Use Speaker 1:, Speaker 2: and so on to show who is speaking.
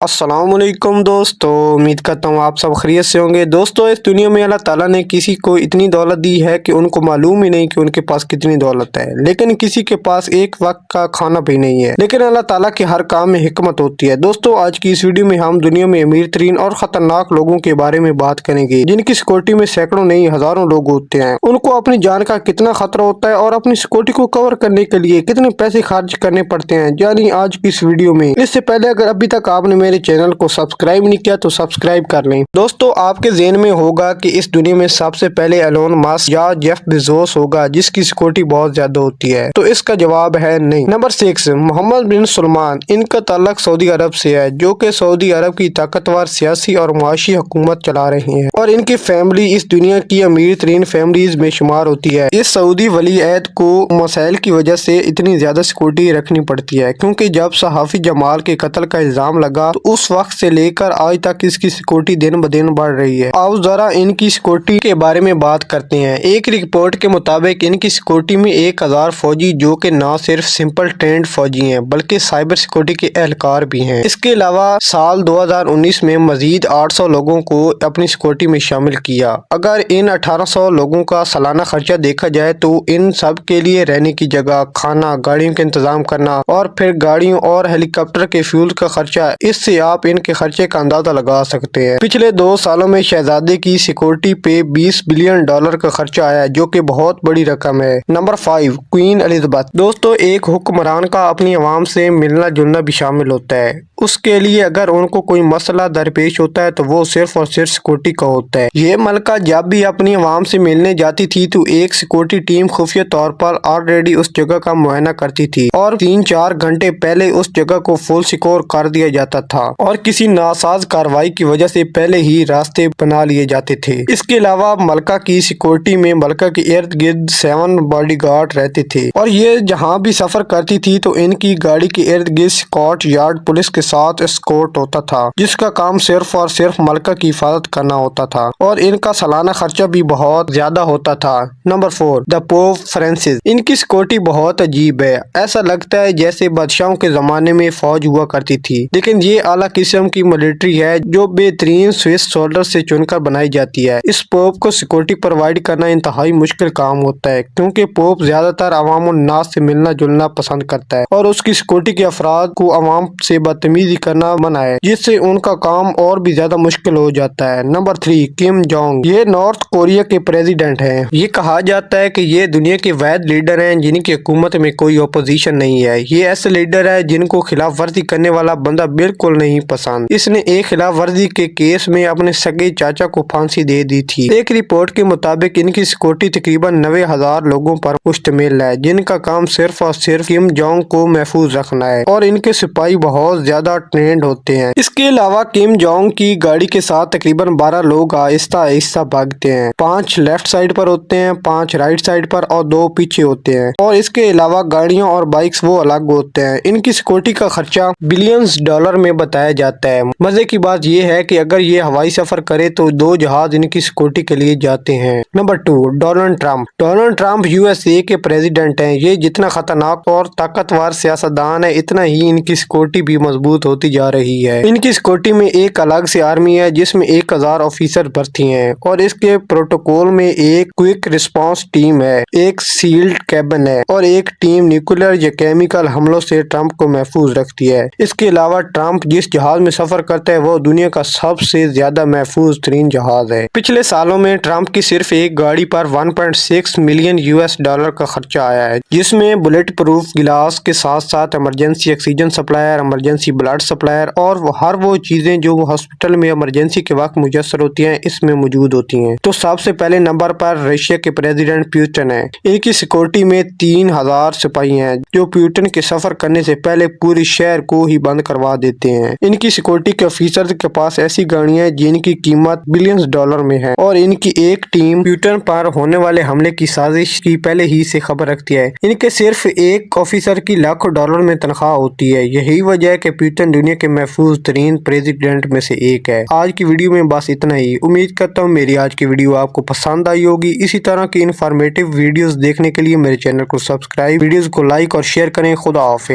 Speaker 1: السلام علیکم دوستو، امید کرتا ہوں آپ سب خیریت سے ہوں گے۔ دوستو، اس دنیا میں اللہ تعالیٰ نے کسی کو اتنی دولت دی ہے کہ ان کو معلوم ہی نہیں کہ ان کے پاس کتنی دولت ہے، لیکن کسی کے پاس ایک وقت کا کھانا بھی نہیں ہے، لیکن اللہ تعالیٰ کے ہر کام میں حکمت ہوتی ہے۔ دوستو، آج کی اس ویڈیو میں ہم دنیا میں امیر ترین اور خطرناک لوگوں کے بارے میں بات کریں گے، جن کی سیکورٹی میں سینکڑوں نہیں ہزاروں لوگ ہوتے ہیں۔ ان کو اپنی جان کا کتنا خطرہ ہوتا ہے اور اپنی سیکورٹی کو کور کرنے کے لیے کتنے پیسے خرچ کرنے پڑتے ہیں، جانی آج کی اس ویڈیو میں۔ اس سے پہلے اگر ابھی تک آپ نے میرے چینل کو سبسکرائب نہیں کیا تو سبسکرائب کر لیں۔ دوستو، آپ کے ذہن میں ہوگا کہ اس دنیا میں سب سے پہلے ایلون ماسک یا جیف بیزوس ہوگا جس کی سیکورٹی بہت زیادہ ہوتی ہے، تو اس کا جواب ہے نہیں۔ نمبر 6، محمد بن سلمان۔ ان کا تعلق سعودی عرب سے ہے، جو کہ سعودی عرب کی طاقتور سیاسی اور معاشی حکومت چلا رہے ہیں، اور ان کی فیملی اس دنیا کی امیر ترین فیملیز میں شمار ہوتی ہے۔ اس سعودی ولی عہد کو مسائل کی وجہ سے اتنی زیادہ سیکورٹی رکھنی پڑتی ہے، کیونکہ جب صحافی جمال کے قتل کا الزام لگا تو اس وقت سے لے کر آج تک اس کی سیکورٹی دن بدن بڑھ رہی ہے۔ آؤ ذرا ان کی سیکورٹی کے بارے میں بات کرتے ہیں۔ ایک رپورٹ کے مطابق ان کی سیکورٹی میں 1000 فوجی، جو کہ نہ صرف سمپل ٹرینڈ فوجی ہیں بلکہ سائبر سیکورٹی کے اہلکار بھی ہیں۔ اس کے علاوہ سال 2019 میں مزید 800 لوگوں کو اپنی سیکورٹی میں شامل کیا۔ اگر ان 1800 لوگوں کا سالانہ خرچہ دیکھا جائے تو ان سب کے لیے رہنے کی جگہ، کھانا، گاڑیوں کا انتظام کرنا اور پھر گاڑیوں اور ہیلی کاپٹر کے فیول کا خرچہ، اس سے آپ ان کے خرچے کا اندازہ لگا سکتے ہیں۔ پچھلے 2 سالوں میں شہزادے کی سیکورٹی پہ $20 بلین کا خرچہ آیا، جو کہ بہت بڑی رقم ہے۔ Number 5، queen Elizabeth. دوستو، ایک حکمران کا اپنی عوام سے ملنا جلنا بھی شامل ہوتا ہے۔ اس کے لیے اگر ان کو کوئی مسئلہ درپیش ہوتا ہے تو وہ صرف اور صرف سیکورٹی کا ہوتا ہے۔ یہ ملکہ جب بھی اپنی عوام سے ملنے جاتی تھی تو ایک سیکورٹی ٹیم خفیہ طور پر آلریڈی اس جگہ کا معائنہ کرتی تھی، اور 3-4 گھنٹے پہلے اس جگہ کو فل سیکور کر دیا جاتا تھا، اور کسی ناساز کارروائی کی وجہ سے پہلے ہی راستے بنا لیے جاتے تھے۔ اس کے علاوہ ملکہ کی سیکورٹی میں ملکہ کے ارد گرد 7 باڈی گارڈ رہتے تھے، اور یہ جہاں بھی سفر کرتی تھی تو ان کی گاڑی کے ارد گرد اسکاٹ یارڈ پولیس کے ساتھ اسکورٹ ہوتا تھا، جس کا کام صرف اور صرف ملکہ کی حفاظت کرنا ہوتا تھا، اور ان کا سالانہ خرچہ بھی بہت زیادہ ہوتا تھا۔ نمبر 4، دا پوپ فرانسس۔ ان کی سیکورٹی بہت عجیب ہے، ایسا لگتا ہے جیسے بادشاہوں کے زمانے میں فوج ہوا کرتی تھی، لیکن یہ اعلیٰ قسم کی ملٹری ہے جو بہترین سوئس سولڈر سے چن کر بنائی جاتی ہے۔ اس پوپ کو سیکورٹی پرووائڈ کرنا انتہائی مشکل کام ہوتا ہے، کیونکہ پوپ زیادہ تر عوام الناس سے ملنا جلنا پسند کرتا ہے، اور اس کی سیکورٹی کے افراد کو عوام سے بدتمیزی کرنا منع ہے، جس سے ان کا کام اور بھی زیادہ مشکل ہو جاتا ہے۔ Number 3، Kim Jong. یہ نارتھ کوریا کے پریزیڈنٹ ہیں۔ یہ کہا جاتا ہے کہ یہ دنیا کے واحد لیڈر ہیں جن کی حکومت میں کوئی اپوزیشن نہیں ہے۔ یہ ایسے لیڈر ہے جن کو خلاف ورزی کرنے والا بندہ بالکل نہیں پسند۔ اس نے ایک خلاف ورزی کے کیس میں اپنے سگے چاچا کو پھانسی دے دی تھی۔ ایک رپورٹ کے مطابق ان کی سیکورٹی تقریباً 90,000 لوگوں پر مشتمل ہے، جن کا کام صرف اور صرف کم جونگ کو محفوظ رکھنا ہے، اور ان کے سپاہی بہت زیادہ ٹرینڈ ہوتے ہیں۔ اس کے علاوہ کم جونگ کی گاڑی کے ساتھ تقریباً 12 لوگ آہستہ آہستہ بھاگتے ہیں، 5 لیفٹ سائڈ پر ہوتے ہیں، 5 رائٹ سائڈ پر، اور 2 پیچھے ہوتے ہیں، اور اس کے علاوہ گاڑیوں اور بائکس وہ الگ ہوتے ہیں۔ ان کی سیکورٹی کا خرچہ بلینز ڈالر میں بتایا جاتا ہے۔ مزے کی بات یہ ہے کہ اگر یہ ہوائی سفر کرے تو 2 جہاز ان کی سیکورٹی کے لیے جاتے ہیں۔ Number 2، Donald Trump. Donald Trump USA کے پریزیڈنٹ ہیں۔ یہ جتنا خطرناک اور طاقتور سیاستدان ہے، اتنا ہی ان کی سیکورٹی بھی مضبوط ہوتی جا رہی ہے۔ ان کی سیکورٹی میں ایک الگ سے آرمی ہے جس میں 1000 آفیسر بھرتی ہیں، اور اس کے پروٹوکول میں ایک کوئک رسپانس ٹیم ہے، ایک سیلڈ کیبن ہے، اور ایک ٹیم نیوکلیر یا کیمیکل حملوں سے ٹرمپ کو محفوظ رکھتی ہے۔ اس کے علاوہ ٹرمپ جس جہاز میں سفر کرتا ہے وہ دنیا کا سب سے زیادہ محفوظ ترین جہاز ہے۔ پچھلے سالوں میں ٹرمپ کی صرف ایک گاڑی پر $1.6 ملین کا خرچہ آیا ہے، جس میں بلٹ پروف گلاس کے ساتھ ساتھ emergency oxygen supplier, emergency blood supplier, اور ہر وہ چیزیں جو ہاسپٹل میں ایمرجنسی کے وقت میسر ہوتی ہیں اس میں موجود ہوتی ہیں۔ تو سب سے پہلے نمبر پر رشیا کے پریزیڈنٹ پیوٹن ہیں۔ ان کی سیکورٹی میں 3000 سپاہی ہیں جو پیوٹن کے سفر کرنے سے پہلے پورے شہر کو ہی بند کروا دیتے ہیں۔ ان کی سیکورٹی کے آفیسر کے پاس ایسی گاڑیاں ہیں جن کی قیمت بلینز ڈالر میں ہے، اور ان کی ایک ٹیم پیوٹن پر ہونے والے حملے کی سازش کی پہلے ہی سے خبر رکھتی ہے۔ ان کے صرف ایک آفیسر کی لاکھوں ڈالر میں تنخواہ ہوتی ہے۔ یہی وجہ ہے کہ پیوٹن دنیا کے محفوظ ترین پریزیڈنٹ میں سے ایک ہے۔ آج کی ویڈیو میں بس اتنا ہی۔ امید کرتا ہوں میری آج کی ویڈیو آپ کو پسند آئی ہوگی۔ اسی طرح کی انفارمیٹیو ویڈیوز دیکھنے کے لیے میرے چینل کو سبسکرائب، ویڈیوز کو لائک اور شیئر کریں۔ خدا حافظ۔